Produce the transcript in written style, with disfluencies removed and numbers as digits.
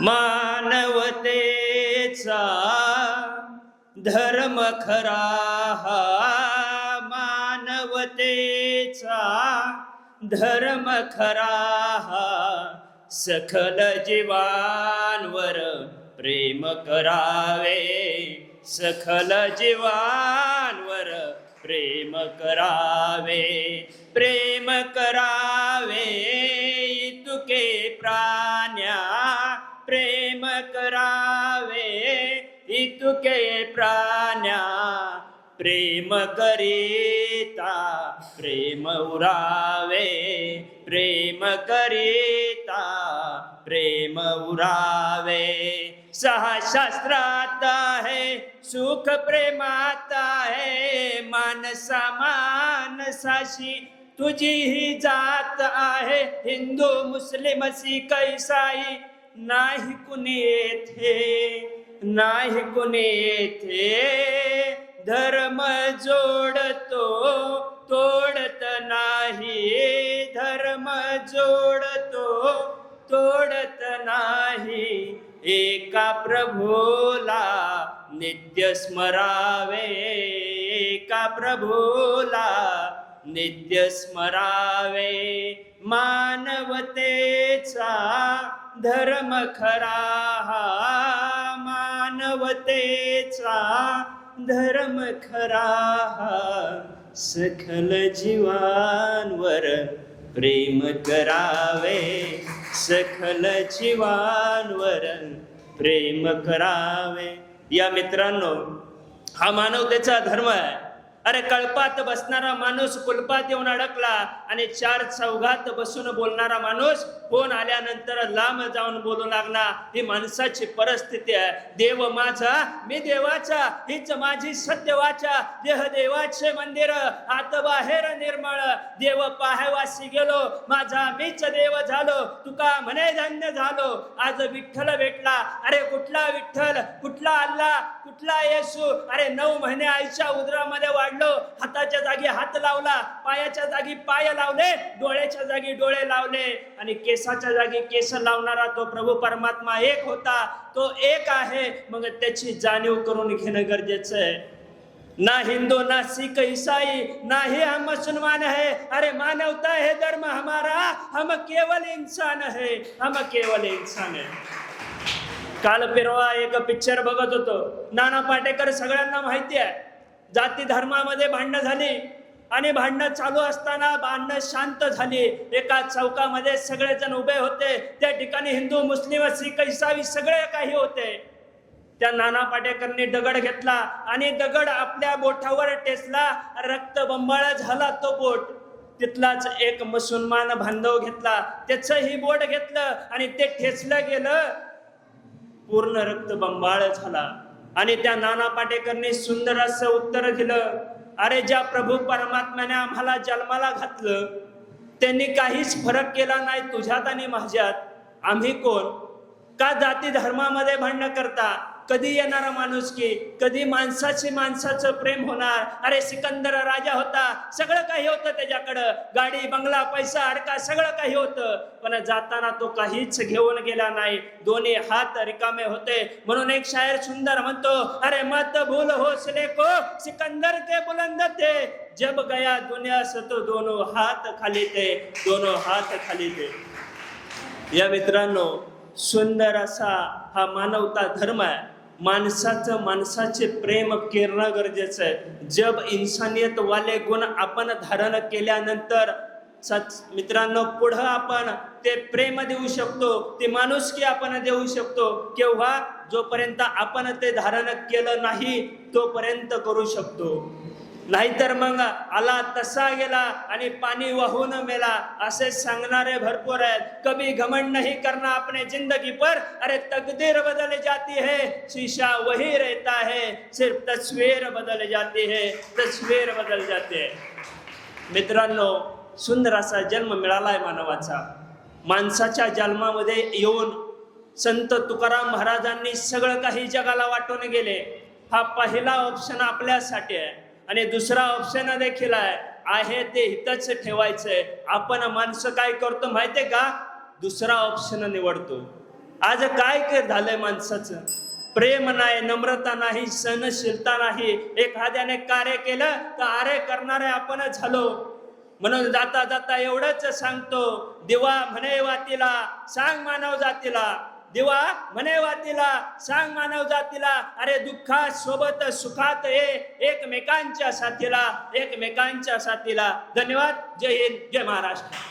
मानवतेचा धर्म खरा हा, मानवतेचा धर्म खरा हा, सकल जीवांवर प्रेम करावे, सकल जीवांवर प्रेम करावे, प्रेम करावे इतुके प्राण्या, प्रेम करावे इतुके प्राण्या, प्रेम करीता प्रेम उरावे, प्रेम करीता प्रेम उरावे। सहा शास्त्रात आहे सुख प्रेमात आहे, मानसा मानसाशी तुझी ही जात आहे, हिंदू मुस्लिम सिख ईसाई नाही कुणी येथे, नाही कुणी येथे, धर्म जोडतो तोडत नाही, धर्म जोडतो तोडत नाही, एका प्रभूला नित्य स्मरावे, एका प्रभूला नित्य स्मरावे, मानवतेचा धर्म खरा हा, मानवतेचा धर्म खरा हा, सकल जीवांवर प्रेम करावे, सकल जीवांवर प्रेम करावे। या मित्रांनो, हा मानवतेचा धर्म आहे। अरे कळपात बसणारा माणूस कुलपात येऊन अडकला आणि चार चौघात बसून बोलणारा माणूस फोन आल्यानंतर लांब जाऊन बोलू लागला, ही माणसाची परिस्थिती आहे। देव माझा मी देवाचा, हीच माझी सत्य वाचा, देह देवाचे मंदिर आत बाहेर निर्मळ, देव पाहावासी गेलो माझा मीच देव झालो, तुका म्हणे धन्य झालो, आज विठ्ठल भेटला। अरे कुठला विठ्ठल, कुठला अल्लाह, कुठला येशू? अरे 9 महिने आईच्या उदरामध्ये वाढलो, हाताच्या जागी हात लावला, पायाच्या जागी पाय लावले, डोळ्याच्या जागी डोळे लावले आणि केसाच्या जागी केस लावणारा तो प्रभू परमात्मा एक होता, तो एक आहे। मग त्याची जाणीव करून घेणं गरजेचं आहे। ना हिंदू ना सिख ईसाई ना ही हम मुसलमान है, अरे मानवता है धर्म हमारा, हम केवल इंसान है, हम केवल इंसान है। काल परवा एक पिक्चर बघत होतो, नाना पाटेकर सगळ्यांना माहिती आहे, जाती धर्मामध्ये भांडणं झाली आणि भांडणं चालू असताना भांडणं शांत झाली। एका चौकामध्ये सगळेजण उभे होते, त्या ठिकाणी हिंदू मुस्लिम सिख ईसाई सगळे काही होते। त्या नाना पाटेकरनी दगड घेतला आणि दगड आपल्या बोटावर टेचला, रक्त बंबाळ झाला तो बोट। तिथलाच एक मुसलमान बांधव घेतला, त्याचंही बोट घेतलं आणि ते ठेचलं गेलं, पूर्ण रक्त बंबाळ झाला। आणि त्या नाना पाटेकरनी सुंदर असं उत्तर दिलं, अरे ज्या प्रभू परमात्म्याने आम्हाला जन्माला घातलं त्यांनी काहीच फरक केला नाही तुझ्यात आणि माझ्यात, आम्ही कोण? का जाती धर्मामध्ये भांडणं करता? कधी येणारा माणूस की कधी माणसाची माणसाचं प्रेम होणार? अरे सिकंदर राजा होता, सगळं काही होतं त्याच्याकडं, गाडी बंगला पैसा अडका सगळं काही होतं, पण जाताना तो काहीच घेऊन गेला नाही, दोन्ही हात रिकामे होते। म्हणून एक शायर सुंदर म्हणतो, अरे मत भूल हौसले को सिकंदर के बुलंद थे, जब गया दुनिया से तो दोनों हाथ खाली थे, दोनों हाथ खाली थे। या मित्रांनो, सुंदर असा हा मानवता धर्म आहे। माणसाचं माणसाचे प्रेम केरणं गरजेचं आहे। जब इंसानियत वाले गुण आपण धारण केल्यानंतर मित्रांनो पुढं आपण ते प्रेम देऊ शकतो, ते माणुसकी आपण देऊ शकतो। केव्हा? जोपर्यंत आपण ते धारण केलं नाही तोपर्यंत करू शकतो, नाहीतर मग आला तसा गेला आणि पाणी वाहून मेला असे सांगणारे भरपूर आहेत। कभी घमंड नहीं करना अपने जिंदगी पर, अरे तकदीर बदल जाती है, शीशा वही रहता है, सिर्फ तस्वीर बदल जाती है, तस्वीर बदल जाते है। मित्रांनो, सुंदर असा जन्म मिळालाय मानवाचा। माणसाच्या जन्मामध्ये येऊन संत तुकाराम महाराजांनी सगळं काही जगाला वाटून गेले। हा पहिला ऑप्शन आपल्यासाठी आहे आणि दुसरा ऑप्शन देखील आहे ते हितच ठेवायचंय। आपण माणसं काय करतो माहितीये का? दुसरा ऑप्शन निवडतो। आज काय झालंय माणसाचं? प्रेम नाही, नम्रता नाही, सहनशीलता नाही. एखाद्याने कार्य केलं तर अरे करणारे आपणच झालो. म्हणून जाता जाता एवढंच सांगतो, दिवा म्हणे वातीला सांग मानव जातीला, दिवा म्हणे वातीला सांग मानव जातीला, अरे दुःखात सोबत सुखात एकमेकांच्या साथीला, एकमेकांच्या साथीला. धन्यवाद. जय हिंद, जय महाराष्ट्र.